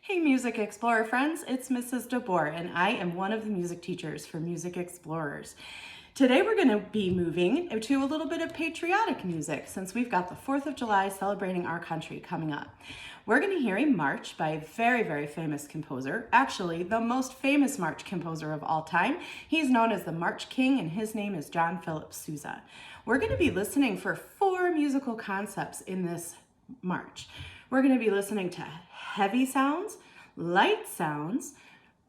Hey Music Explorer friends, it's Mrs. DeBoer and I am one of the music teachers for Music Explorers. Today we're going to be moving to a little bit of patriotic music since we've got the 4th of July celebrating our country coming up. We're going to hear a march by a very, very famous composer, actually the most famous march composer of all time. He's known as the March King and his name is John Philip Sousa. We're going to be listening for 4 musical concepts in this march. We're going to be listening to heavy sounds, light sounds,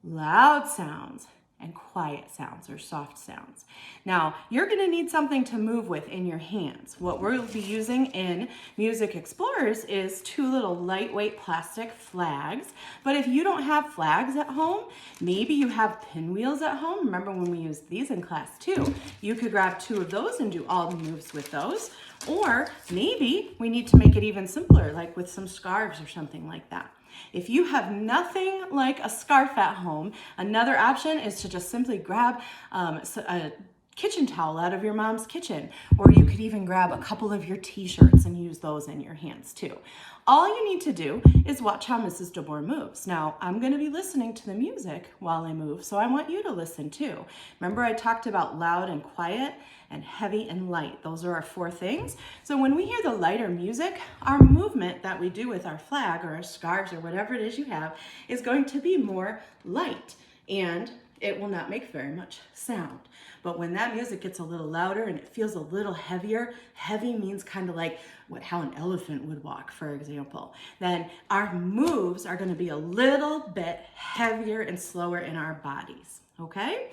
loud sounds, and quiet sounds or soft sounds. Now, you're going to need something to move with in your hands. What we'll be using in Music Explorers is 2 little lightweight plastic flags. But if you don't have flags at home, maybe you have pinwheels at home. Remember when we used these in class too? You could grab 2 of those and do all the moves with those. Or maybe we need to make it even simpler, like with some scarves or something like that. If you have nothing like a scarf at home, another option is to just simply grab a kitchen towel out of your mom's kitchen, or you could even grab a couple of your t-shirts and use those in your hands too. All you need to do is watch how Mrs. DeBoer moves. Now, I'm going to be listening to the music while I move, so I want you to listen too. Remember I talked about loud and quiet and heavy and light. Those are our 4 things. So when we hear the lighter music, our movement that we do with our flag or our scarves or whatever it is you have is going to be more light, and it will not make very much sound. But when that music gets a little louder and it feels a little heavier, heavy means kind of like how an elephant would walk, for example, then our moves are going to be a little bit heavier and slower in our bodies, okay?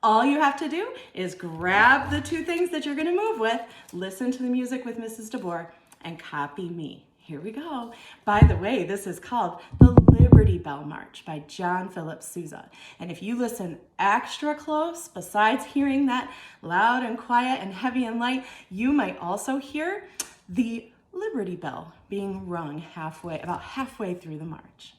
All you have to do is grab the 2 things that you're going to move with, listen to the music with Mrs. DeBoer, and copy me. Here we go. By the way, this is called the Liberty Bell March by John Philip Sousa. And if you listen extra close, besides hearing that loud and quiet and heavy and light, you might also hear the Liberty Bell being rung about halfway through the march.